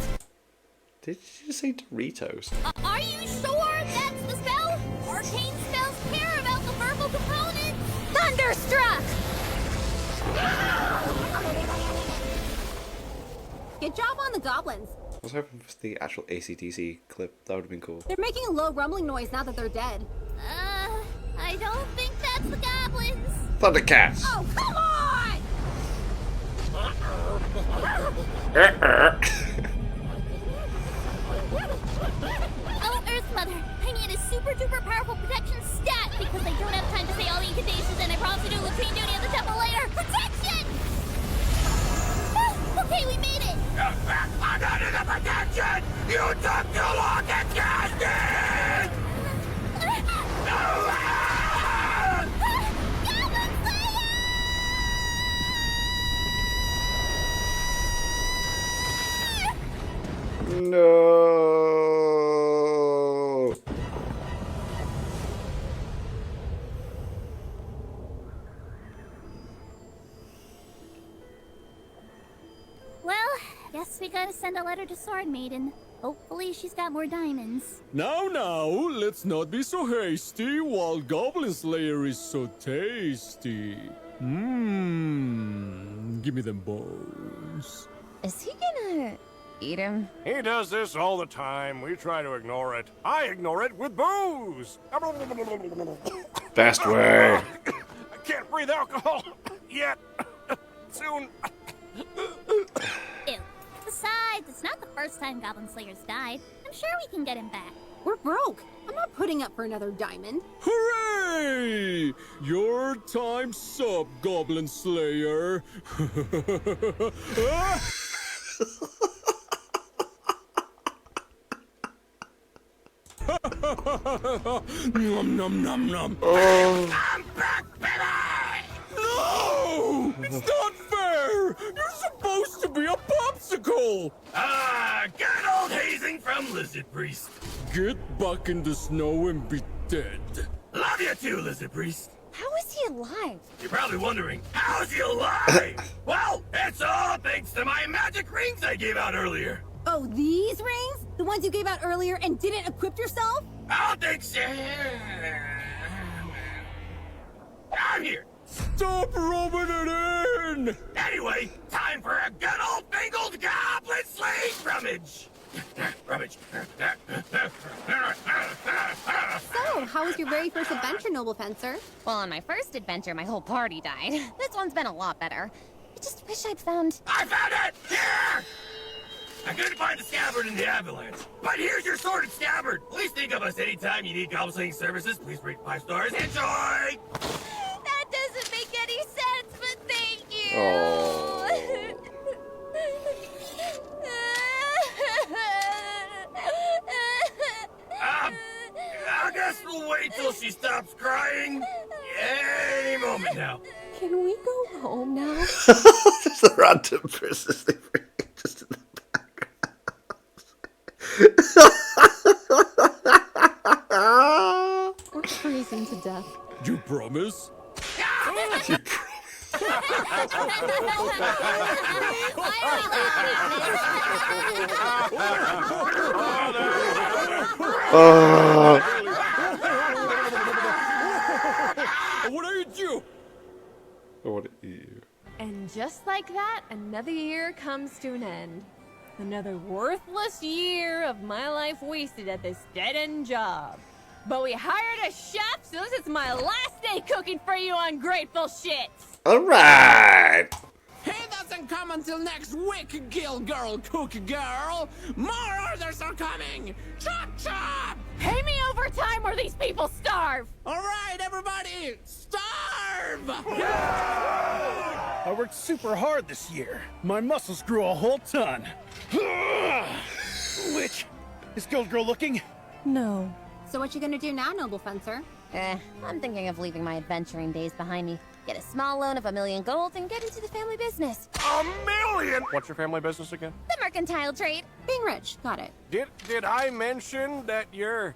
Did you say Doritos? Are you sure that's the spell? Arcane spells care about the verbal components. Thunderstruck! Good job on the goblins. I was hoping for the actual ACDC clip. That would have been cool. They're making a low rumbling noise now that they're dead. I don't think that's the goblins. Thundercats! Oh, come on! Oh, Earth Mother, I need a super duper powerful protection stat because I don't have time to say all the incantations and I promise to do latrine duty at the temple later. Protection! Okay, we made it. Get back under the protection! You took too long to cast it! No. Well, guess we gotta send a letter to Sword Maiden. Hopefully she's got more diamonds. Now, let's not be so hasty while Goblin Slayer is so tasty. Give me them bones. Is he gonna eat him? He does this all the time. We try to ignore it. I ignore it with booze. Best way. I can't breathe alcohol yet. Soon. Ew. Besides, it's not the first time Goblin Slayer's died. I'm sure we can get him back. We're broke. I'm not putting up for another diamond. Hooray! Your time's up, Goblin Slayer. Nom nom nom nom. I'm back, baby! No! It's not fair! You're supposed to be a popsicle! Good old hazing from Lizard Priest. Get back in the snow and be dead. Love you too, Lizard Priest. How is he alive? You're probably wondering, how's he alive? Well, it's all thanks to my magic rings I gave out earlier. Oh, these rings? The ones you gave out earlier and didn't equip yourself? I don't think so. I'm here. Stop rubbing it in! Anyway, time for a good old fingered goblin slaying rummage. Rubbish. So, how was your very first adventure, Noble Fencer? Well, on my first adventure, my whole party died. This one's been a lot better. I just wish I'd found... I found it! Here! I couldn't find the scabbard in the avalanche, but here's your sword and scabbard. Please think of us anytime you need goblin slaying services. Please rate 5 stars. Enjoy! That doesn't make any sense, but thank you! Oh. I guess we'll wait till she stops crying. Any moment now. Can we go home now? Just a random person sleeping just in the background. We're freezing to death. You promise? I want to eat you! I want to eat you. And just like that, another year comes to an end. Another worthless year of my life wasted at this dead-end job. But we hired a chef, so this is my last day cooking for you ungrateful shits! Alright! He doesn't come until next week, Gill Girl Cook Girl. More orders are coming. Chop chop! Pay me overtime or these people starve! All right, everybody, starve! I worked super hard this year. My muscles grew a whole ton. Which? Is Guild Girl looking? No. So what you gonna do now, Noble Fencer? I'm thinking of leaving my adventuring days behind me. Get a small loan of 1 million gold and get into the family business. $1 million? What's your family business again? The mercantile trade. Being rich, got it. Did I mention that your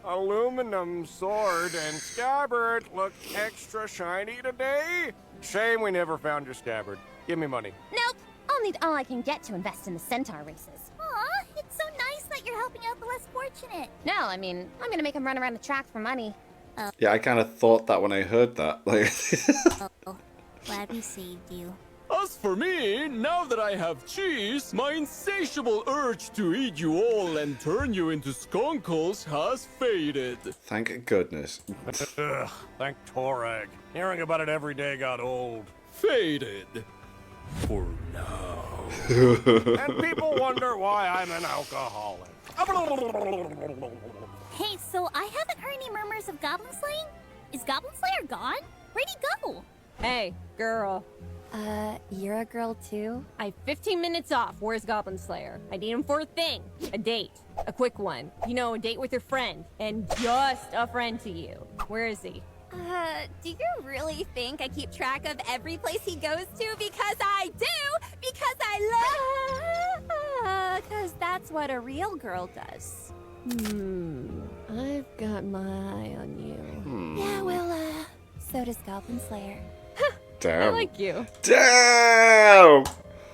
aluminum sword and scabbard look extra shiny today? Shame we never found your scabbard. Give me money. Nope. I'll need all I can get to invest in the centaur races. Aw, it's so nice that you're helping out the less fortunate. No, I mean, I'm gonna make them run around the track for money. Yeah, I kind of thought that when I heard that. Like, Oh, glad we saved you. As for me, now that I have cheese, my insatiable urge to eat you all and turn you into skunkles has faded. thank goodness. Ugh, thank Torag. Hearing about it every day got old. Faded. For now. And people wonder why I'm an alcoholic. Hey, so I haven't heard any murmurs of Goblin slaying? Is Goblin Slayer gone? Where'd he go? Hey, girl. You're a girl too? I have 15 minutes off. Where's Goblin Slayer? I need him for a thing. A date. A quick one. You know, a date with your friend. And just a friend to you. Where is he? Do you really think I keep track of every place he goes to? Because I do! Because I love... Because that's what a real girl does. I've got my eye on you. Yeah, well, so does Goblin Slayer. Damn. I like you. Damn!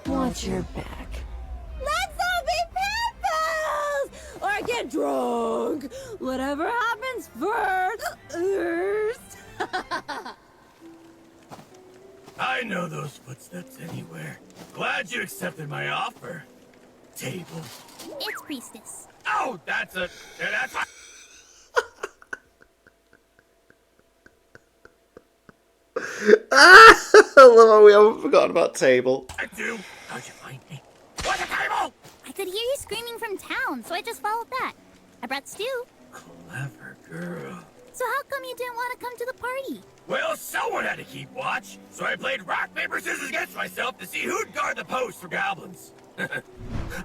Watch your back. Let's all be pals! Or get drunk! Whatever happens first! I know those footsteps anywhere. Glad you accepted my offer. Table. It's Priestess. Oh, that's a... That's a... I love how we haven't forgotten about table. I do. How'd you find me? What's a table? I could hear you screaming from town, so I just followed that. I brought stew. Clever girl. So how come you didn't want to come to the party? Well, someone had to keep watch, so I played rock, paper, scissors against myself to see who'd guard the post for goblins.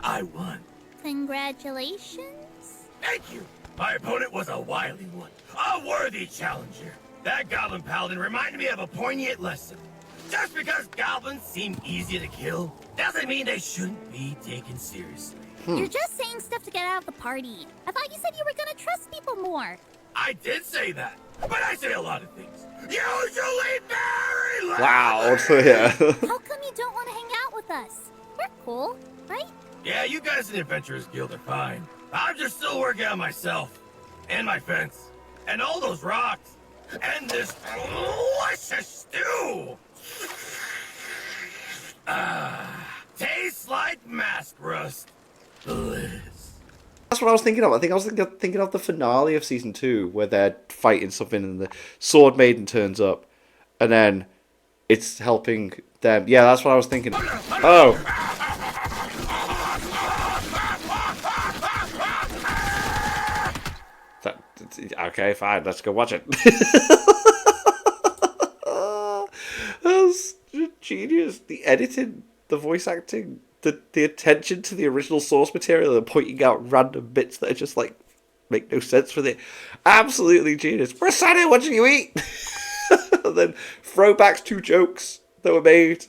I won. Congratulations. Thank you. My opponent was a wily one, a worthy challenger. That goblin paladin reminded me of a poignant lesson. Just because goblins seem easy to kill, doesn't mean they shouldn't be taken seriously. You're just saying stuff to get out of the party. I thought you said you were gonna trust people more. I did say that, but I say a lot of things. Usually very loud. Wow, yeah. How come you don't want to hang out with us? We're cool, right? Yeah, you guys in the Adventurers Guild are fine. I'm just still working on myself, and my fence, and all those rocks, and this delicious stew. Tastes like mask rust. That's what I was thinking of. I think I was thinking of the finale of season 2 where they're fighting something and the Sword Maiden turns up, and then it's helping them. Yeah, that's what I was thinking. Oh. Okay, fine. Let's go watch it. That's genius. The editing, the voice acting, the attention to the original source material and pointing out random bits that are just like make no sense with it. Absolutely genius. We're sat here watching you eat. And then throwbacks to jokes that were made,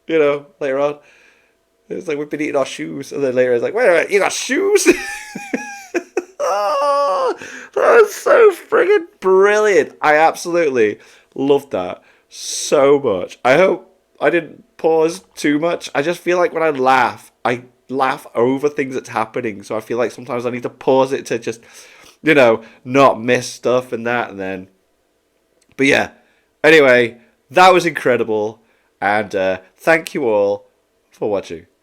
you know, later on. It's like we've been eating our shoes, and then later it's like, wait a minute, you got shoes? Oh, that was so friggin' brilliant. I absolutely loved that so much. I hope I didn't pause too much. I just feel like when I laugh over things that's happening. So I feel like sometimes I need to pause it to just, you know, not miss stuff and that. And then, but yeah. Anyway, that was incredible. And thank you all for watching.